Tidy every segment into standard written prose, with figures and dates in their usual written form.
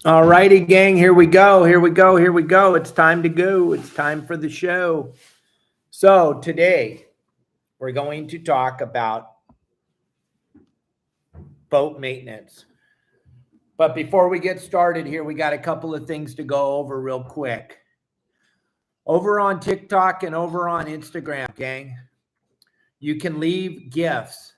All righty, gang. Here we go. Here we go. Here we go. It's time to go. It's time for the show. So today we're going to talk about boat maintenance. But before we get started here, we got a couple of things to go over real quick. Over on TikTok and over on Instagram, gang, you can leave gifts.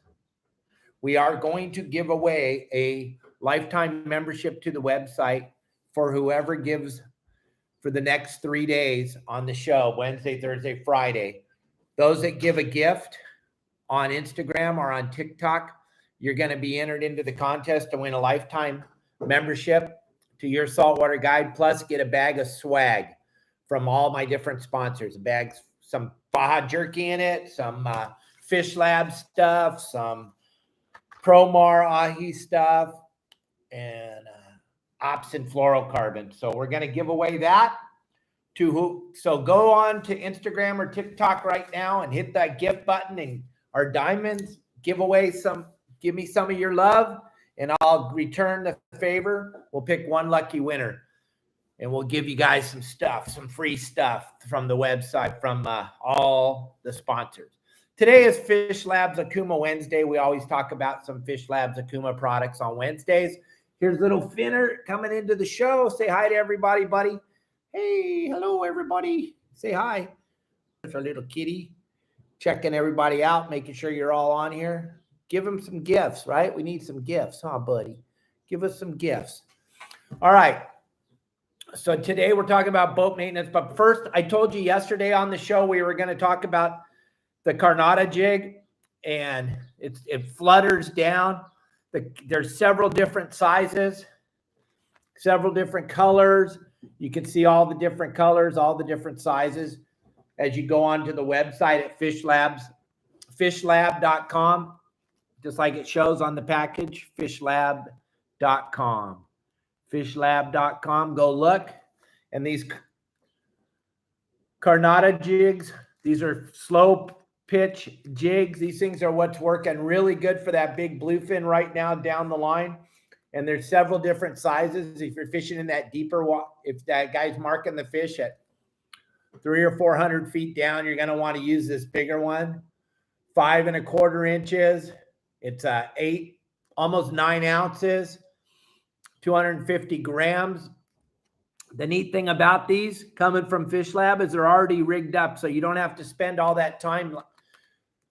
We are going to give away a lifetime membership to the website for whoever gives for the next 3 days on the show, Wednesday, Thursday, Friday. Those that give a gift on Instagram or on TikTok, you're going to be entered into the contest to win a lifetime membership to your Saltwater Guide, plus get a bag of swag from all my different sponsors. Bags, some Baja Jerky in it, some Fish Lab stuff, some Promar Ahi stuff, and Ops and Fluorocarbon. So we're going to give away that to who. So go on to Instagram or TikTok right now and hit that gift button and our diamonds. Give me some of your love, and I'll return the favor. We'll pick one lucky winner, and we'll give you guys some stuff, some free stuff from the website, from all the sponsors. Today is Fish Labs Akuma Wednesday. We always talk about some Fish Labs Akuma products on Wednesdays. Here's little Finner coming into the show. Say hi to everybody, buddy. Hey, hello, everybody. Say hi. There's our little kitty checking everybody out, making sure you're all on here. Give them some gifts, right? We need some gifts, huh, buddy? Give us some gifts. All right. So today we're talking about boat maintenance. But first, I told you yesterday on the show we were going to talk about the Carnata jig, and it flutters down. There's several different sizes, several different colors. You can see all the different colors, all the different sizes as you go onto the website at fishlab.com, just like it shows on the package, fishlab.com. Fishlab.com, go look. And these Carnata jigs, these are slow pitch jigs. These things are what's working really good for that big bluefin right now down the line. And there's several different sizes. If you're fishing in that deeper, if that guy's marking the fish at 300 or 400 feet down, you're going to want to use this bigger one. 5 1/4 inches. It's 8, almost 9 ounces, 250 grams. The neat thing about these coming from Fish Lab is they're already rigged up, so you don't have to spend all that time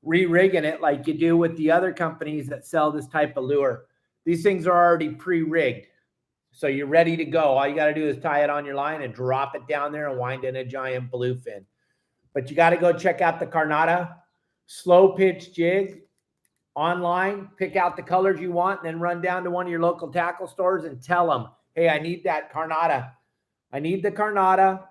re-rigging it like you do with the other companies that sell this type of lure. These things are already pre-rigged, so you're ready to go. All you got to do is tie it on your line and drop it down there and wind in a giant bluefin. But you got to go check out the Carnata slow pitch jig online, pick out the colors you want, and then run down to one of your local tackle stores and tell them, hey, I need that Carnata. I need the Carnata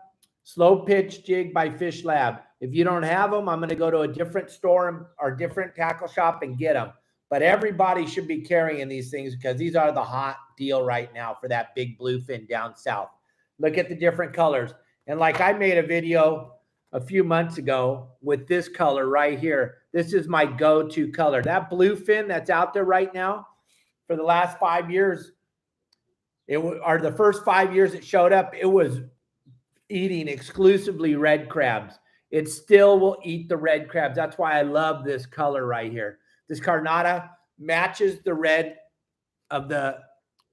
slow pitch jig by Fish Lab. If you don't have them, I'm going to go to a different store or different tackle shop and get them. But everybody should be carrying these things because these are the hot deal right now for that big bluefin down south. Look at the different colors. And like I made a video a few months ago with this color right here. This is my go-to color. That bluefin that's out there right now for the last 5 years, the first 5 years it showed up, it was eating exclusively red crabs. It still will eat the red crabs. That's why I love this color right here. This Carnata matches the red of the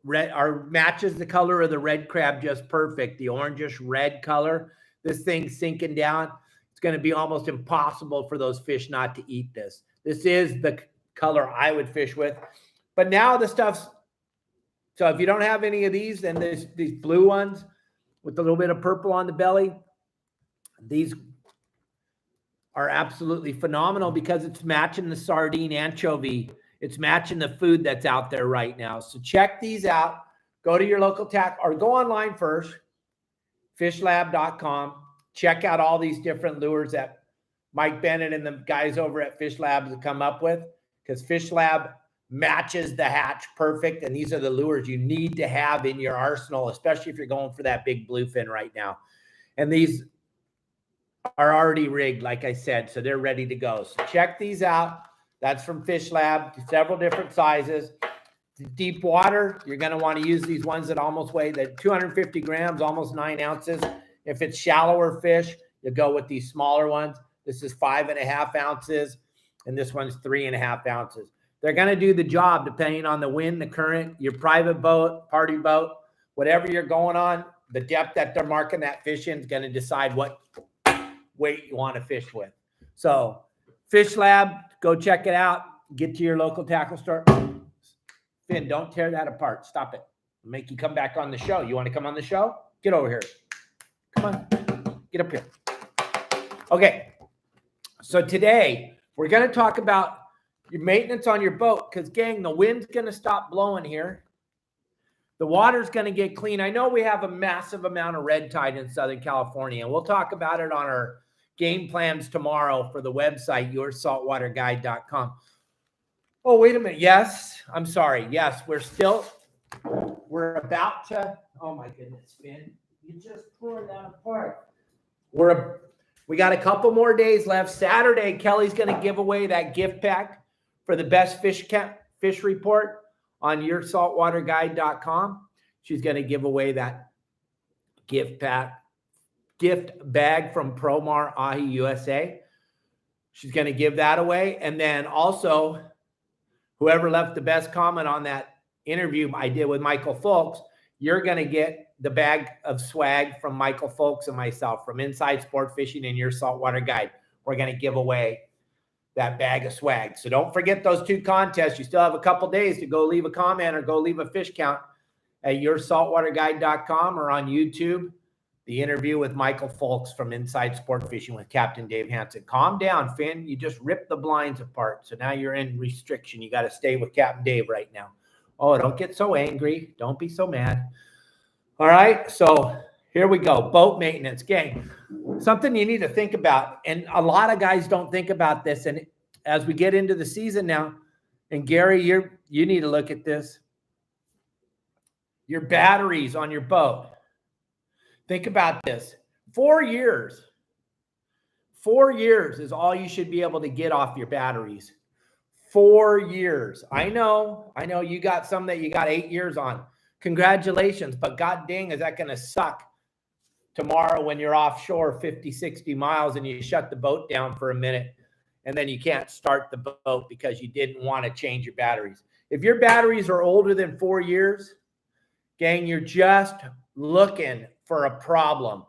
red, or matches the color of the red crab just perfect. The orangish red color. This thing's sinking down. It's going to be almost impossible for those fish not to eat this. This is the color I would fish with. But now the stuff's, so if you don't have any of these, then there's these blue ones with a little bit of purple on the belly. These are absolutely phenomenal because it's matching the sardine anchovy. It's matching the food that's out there right now. So check these out. Go to your local tack or go online first, fishlab.com. Check out all these different lures that Mike Bennett and the guys over at Fish Lab have come up with, because Fish Lab matches the hatch perfect. And these are the lures you need to have in your arsenal, especially if you're going for that big bluefin right now. And these are already rigged, like I said, so they're ready to go. So check these out. That's from Fish Lab, several different sizes. deep water, you're going to want to use these ones that almost weigh 250 grams, almost 9 ounces. If it's shallower fish, you go with these smaller ones. This is 5.5 ounces, and this one's 3.5 ounces. They're going to do the job depending on the wind, the current, your private boat, party boat, whatever you're going on. The depth that they're marking that fish in is going to decide what weight you want to fish with. So Fish Lab, go check it out. Get to your local tackle store. Finn, don't tear that apart. Stop it. I'll make you come back on the show. You want to come on the show? Get over here. Come on. Get up here. Okay. So today we're going to talk about your maintenance on your boat because, gang, the wind's going to stop blowing here. The water's going to get clean. I know we have a massive amount of red tide in Southern California, and we'll talk about it on our game plans tomorrow for the website, yoursaltwaterguide.com. Oh, wait a minute. Yes, I'm sorry. Yes, we're about to, oh my goodness, Finn, you just tore that apart. We got a couple more days left. Saturday, Kelly's going to give away that gift pack for the best fish report on yoursaltwaterguide.com. She's going to give away that gift bag from Promar Ahi USA. She's going to give that away. And then also, whoever left the best comment on that interview I did with Michael Folks, you're going to get the bag of swag from Michael Folks and myself from Inside Sport Fishing and Your Saltwater Guide. We're going to give away that bag of swag. So don't forget those two contests. You still have a couple days to go leave a comment or go leave a fish count at yoursaltwaterguide.com or on YouTube. The interview with Michael Folks from Inside Sport Fishing with Captain Dave Hansen. Calm down, Finn. You just ripped the blinds apart. So now you're in restriction. You got to stay with Captain Dave right now. Oh, don't get so angry. Don't be so mad. All right. So here we go. Boat maintenance, gang. Something you need to think about. And a lot of guys don't think about this. And as we get into the season now, and Gary, you need to look at this. Your batteries on your boat. Think about this. 4 years. 4 years is all you should be able to get off your batteries. 4 years. I know you got some that you got 8 years on. Congratulations. But god dang, is that going to suck tomorrow when you're offshore 50, 60 miles and you shut the boat down for a minute and then you can't start the boat because you didn't want to change your batteries. If your batteries are older than 4 years, gang, you're just looking for a problem.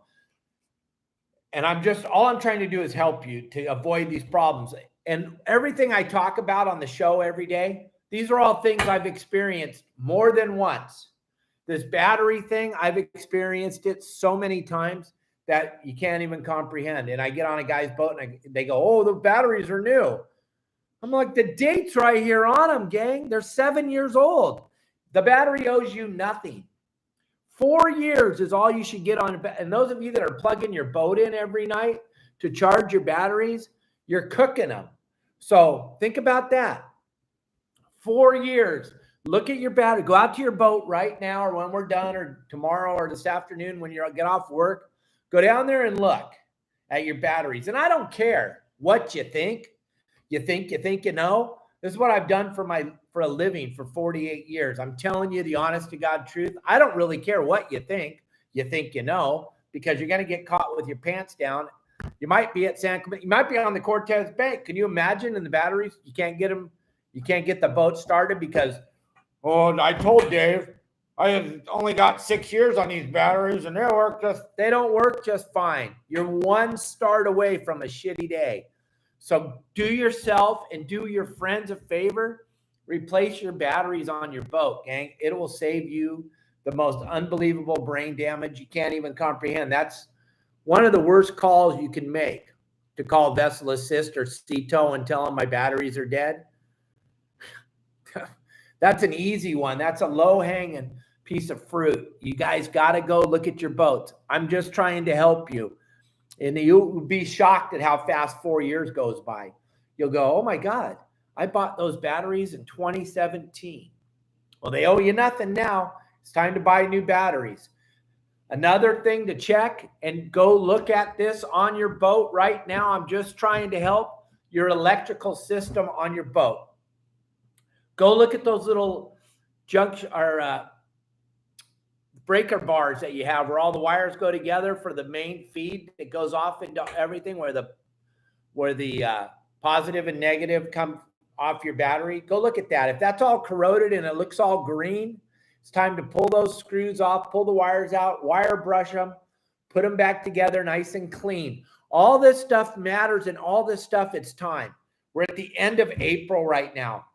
And all I'm trying to do is help you to avoid these problems. And everything I talk about on the show every day, these are all things I've experienced more than once. This battery thing, I've experienced it so many times that you can't even comprehend. And I get on a guy's boat and they go, oh, the batteries are new. I'm like, the date's right here on them, gang. They're 7 years old. The battery owes you nothing. 4 years is all you should get on. And those of you that are plugging your boat in every night to charge your batteries, you're cooking them. So think about that. 4 years. Look at your battery. Go out to your boat right now or when we're done or tomorrow or this afternoon when you get off work. Go down there and look at your batteries. And I don't care what you think. You think you know. This is what I've done for a living for 48 years. I'm telling you the honest to God truth. I don't really care what you think. You think you know, because you're going to get caught with your pants down. You might be at San Clemente. You might be on the Cortez Bank. Can you imagine in the batteries? You can't get them. You can't get the boat started because, oh, I told Dave I have only got 6 years on these batteries and they don't work just fine. You're one start away from a shitty day. So do yourself and do your friends a favor. Replace your batteries on your boat, gang. It will save you the most unbelievable brain damage you can't even comprehend. That's one of the worst calls you can make, to call Vessel Assist or Sea-Tow and tell them my batteries are dead. That's an easy one. That's a low-hanging piece of fruit. You guys got to go look at your boats. I'm just trying to help you. And you would be shocked at how fast 4 years goes by. You'll go, oh my God, I bought those batteries in 2017. Well, they owe you nothing now. It's time to buy new batteries. Another thing to check and go look at this on your boat right now. I'm just trying to help your electrical system on your boat. Go look at those little junction or breaker bars that you have where all the wires go together for the main feed that goes off into everything, where the positive and negative come off your battery. Go look at that. If that's all corroded and it looks all green, it's time to pull those screws off, pull the wires out, wire brush them, put them back together nice and clean. All this stuff matters, and all this stuff, it's time. We're at the end of April right now.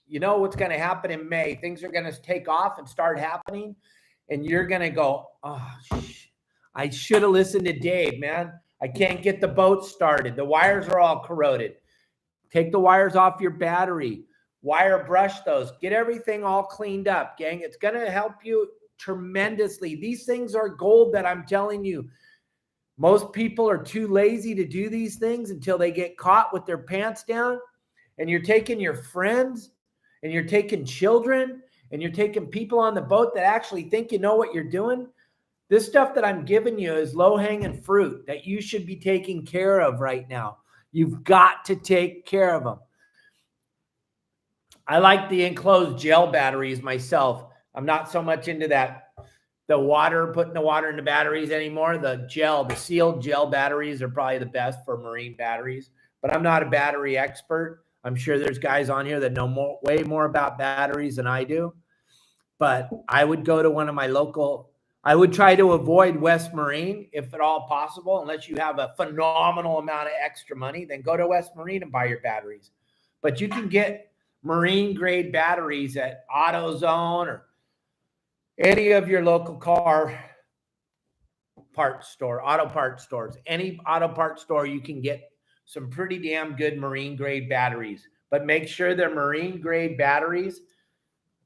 You know what's going to happen in May. Things are going to take off and start happening, and you're going to go, oh, I should have listened to Dave, man. I can't get the boat started. The wires are all corroded. Take the wires off your battery. Wire brush those. Get everything all cleaned up, gang. It's going to help you tremendously. These things are gold that I'm telling you. Most people are too lazy to do these things until they get caught with their pants down. And you're taking your friends, and you're taking children, and you're taking people on the boat that actually think you know what you're doing. This stuff that I'm giving you is low-hanging fruit that you should be taking care of right now. You've got to take care of them. I like the enclosed gel batteries myself. I'm not so much into putting the water in the batteries anymore. The sealed gel batteries are probably the best for marine batteries, but I'm not a battery expert. I'm sure there's guys on here that know way more about batteries than I do, but I would go to one of my local, I would try to avoid West Marine if at all possible, unless you have a phenomenal amount of extra money, then go to West Marine and buy your batteries. But you can get marine grade batteries at AutoZone or any of your local car parts store, auto parts stores. Any auto parts store, you can get some pretty damn good marine grade batteries, but make sure they're marine grade batteries.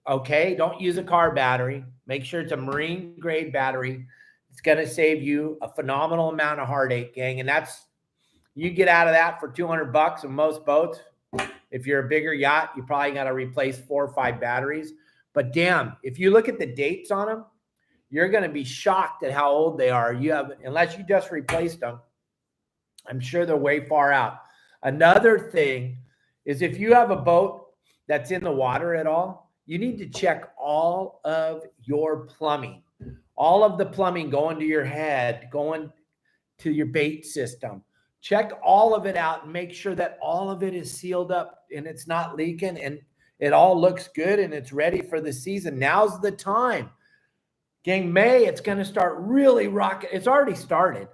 Okay, don't use a car battery. Make sure it's a marine grade battery. It's going to save you a phenomenal amount of heartache, gang. And you get out of that for $200 in most boats. If you're a bigger yacht, you probably got to replace 4 or 5 batteries. But damn, if you look at the dates on them, you're going to be shocked at how old they are. Unless you just replaced them, I'm sure they're way far out. Another thing is, if you have a boat that's in the water at all, you need to check all of your plumbing, all of the plumbing going to your head, going to your bait system. Check all of it out and make sure that all of it is sealed up and it's not leaking and it all looks good and it's ready for the season. Now's the time. Gang, May, it's going to start really rocking. It's already started.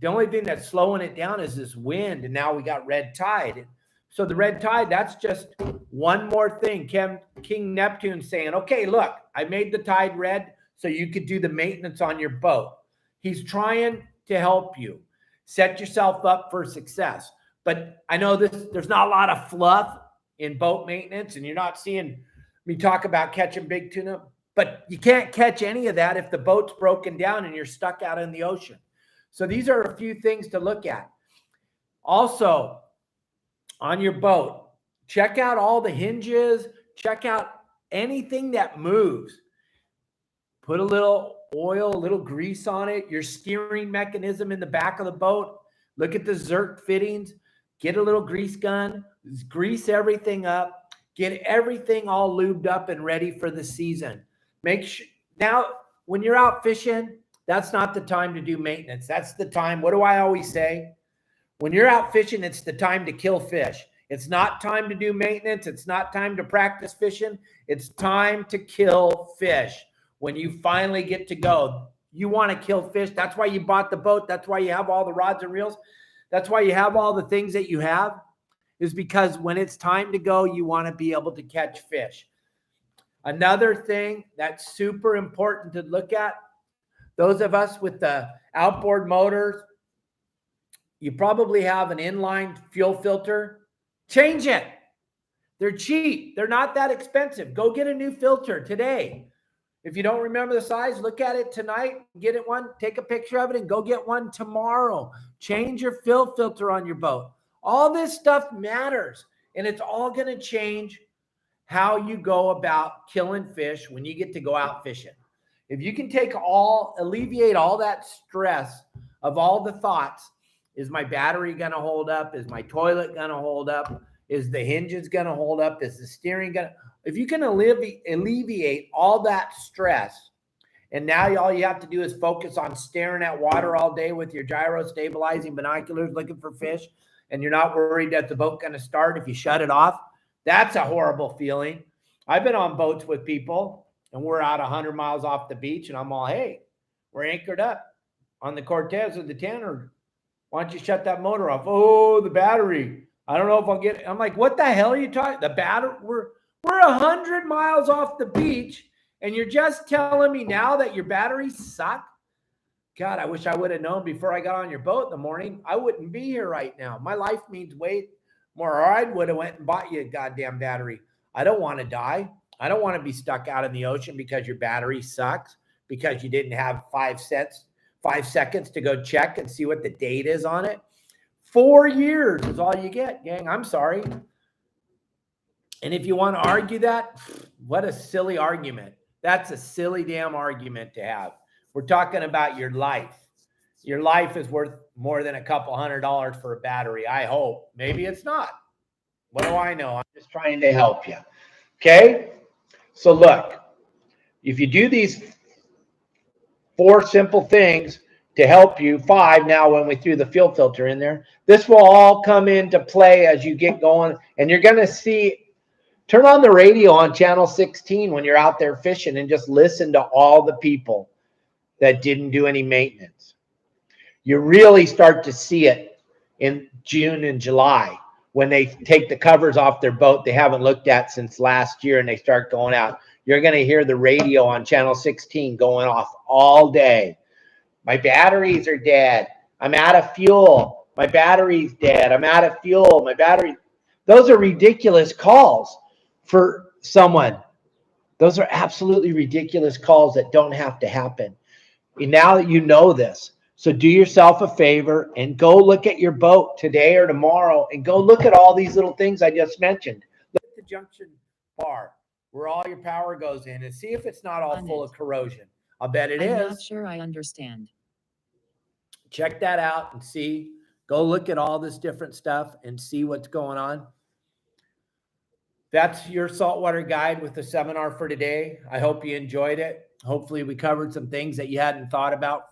The only thing that's slowing it down is this wind, and now we got red tide. So the red tide, that's just one more thing. King Neptune saying, okay, look, I made the tide red so you could do the maintenance on your boat. He's trying to help you. Set yourself up for success. But I know there's not a lot of fluff in boat maintenance, and you're not seeing me talk about catching big tuna, but you can't catch any of that if the boat's broken down and you're stuck out in the ocean. So these are a few things to look at. Also, on your boat, check out all the hinges, check out anything that moves. Put a little oil, a little grease on it, your steering mechanism in the back of the boat. Look at the Zerk fittings, get a little grease gun, grease everything up, get everything all lubed up and ready for the season. Make sure, now, when you're out fishing, that's not the time to do maintenance. That's the time. What do I always say? When you're out fishing, it's the time to kill fish. It's not time to do maintenance. It's not time to practice fishing. It's time to kill fish. When you finally get to go, you want to kill fish. That's why you bought the boat. That's why you have all the rods and reels. That's why you have all the things that you have, is because when it's time to go, you want to be able to catch fish. Another thing that's super important to look at, those of us with the outboard motors, you probably have an inline fuel filter. Change it. They're cheap. They're not that expensive. Go get a new filter today. If you don't remember the size, look at it tonight, get it one, take a picture of it, and go get one tomorrow. Change your fuel filter on your boat. All this stuff matters, and it's all going to change how you go about killing fish when you get to go out fishing. If you can alleviate all that stress of all the thoughts, is my battery going to hold up? Is my toilet going to hold up? Is the hinges going to hold up? Is the steering going to, if you can alleviate all that stress, and now all you have to do is focus on staring at water all day with your gyro stabilizing binoculars looking for fish, and you're not worried that the boat going to start if you shut it off. That's a horrible feeling. I've been on boats with people, and we're out 100 miles off the beach, and I'm all, hey, we're anchored up on the Cortez or the Tanner. Why don't you shut that motor off? Oh, the battery. I don't know if I'll get it. I'm like, what the hell are you talking? The battery, we're 100 miles off the beach, and you're just telling me now that your batteries suck? God, I wish I would have known before I got on your boat in the morning. I wouldn't be here right now. My life means way more. Or I would have went and bought you a goddamn battery. I don't want to die. I don't want to be stuck out in the ocean because your battery sucks, because you didn't have 5 seconds to go check and see what the date is on it. 4 years is all you get, gang. I'm sorry. And if you want to argue that, what a silly argument. That's a silly damn argument to have. We're talking about your life. Your life is worth more than a couple $100 for a battery. I hope. Maybe it's not. What do I know? I'm just trying to help you. Okay? So look, if you do these 4 simple things to help you, 5 now when we threw the fuel filter in there, this will all come into play as you get going. And you're going to see, turn on the radio on channel 16 when you're out there fishing and just listen to all the people that didn't do any maintenance. You really start to see it in June and July when they take the covers off their boat they haven't looked at since last year and they start going out. You're going to hear the radio on channel 16 going off all day. My batteries are dead. I'm out of fuel. My battery's dead. I'm out of fuel. My battery. Those are ridiculous calls for someone. Those are absolutely ridiculous calls that don't have to happen. And now that you know this, so do yourself a favor and go look at your boat today or tomorrow and go look at all these little things I just mentioned. Look at the junction bar where all your power goes in and see if it's not all full of corrosion. I'll bet it is. I'm not sure I understand. Check that out and see. Go look at all this different stuff and see what's going on. That's your saltwater guide with the seminar for today. I hope you enjoyed it. Hopefully we covered some things that you hadn't thought about.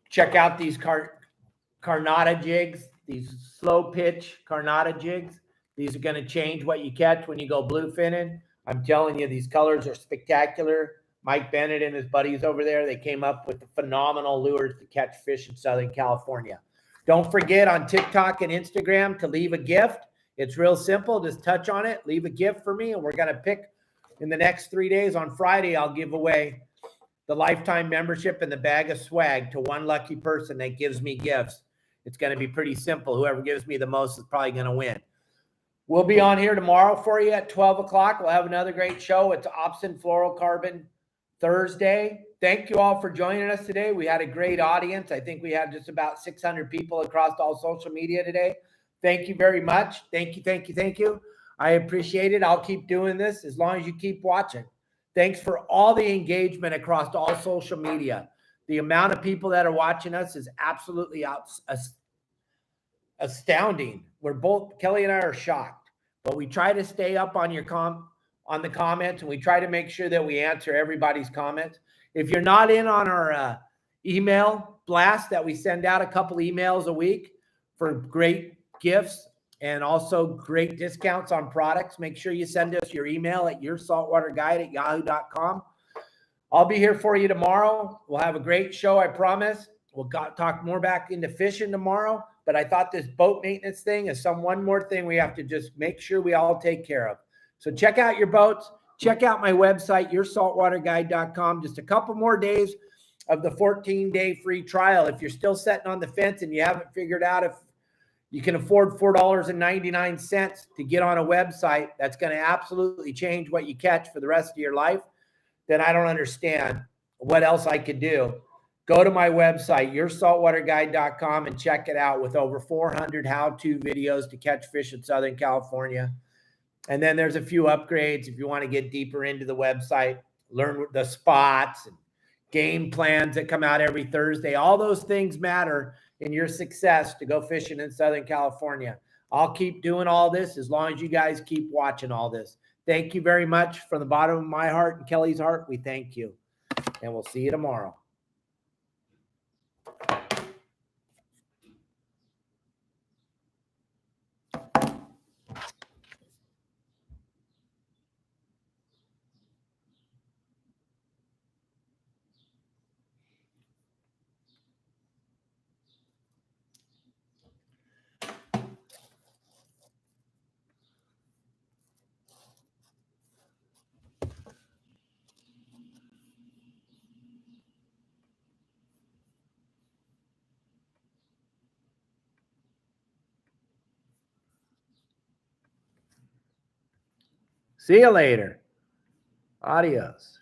Check out these Carnata jigs, these slow pitch Carnata jigs. These are going to change what you catch when you go bluefinning. I'm telling you, these colors are spectacular. Mike Bennett and his buddies over there, they came up with the phenomenal lures to catch fish in Southern California. Don't forget on TikTok and Instagram to leave a gift. It's real simple. Just touch on it, leave a gift for me, and we're going to pick in the next 3 days. On Friday, I'll give away the lifetime membership and the bag of swag to one lucky person that gives me gifts. It's going to be pretty simple. Whoever gives me the most is probably going to win. We'll be on here tomorrow for you at 12 o'clock. We'll have another great show. It's Opsin Fluorocarbon Thursday. Thank you all for joining us today. We had a great audience. I think we had just about 600 people across all social media today. Thank you very much. Thank you, thank you, thank you. I appreciate it. I'll keep doing this as long as you keep watching. Thanks for all the engagement across all social media. The amount of people that are watching us is absolutely astounding. We're both, Kelly and I are shocked, but we try to stay up on your on the comments, and we try to make sure that we answer everybody's comments. If you're not in on our email blast that we send out a couple emails a week for great gifts and also great discounts on products, make sure you send us your email at yoursaltwaterguide@yahoo.com. I'll be here for you tomorrow. We'll have a great show, I promise. We'll talk more back into fishing tomorrow, but I thought this boat maintenance thing is one more thing we have to just make sure we all take care of. So check out your boats. Check out my website, yoursaltwaterguide.com. Just a couple more days of the 14-day free trial. If you're still sitting on the fence and you haven't figured out if you can afford $4.99 to get on a website that's going to absolutely change what you catch for the rest of your life, then I don't understand what else I could do. Go to my website, yoursaltwaterguide.com, and check it out with over 400 how-to videos to catch fish in Southern California. And then there's a few upgrades if you want to get deeper into the website, learn the spots and game plans that come out every Thursday. All those things matter in your success to go fishing in Southern California. I'll keep doing all this as long as you guys keep watching all this. Thank you very much from the bottom of my heart and Kelly's heart. We thank you. And we'll see you tomorrow. See you later. Adios.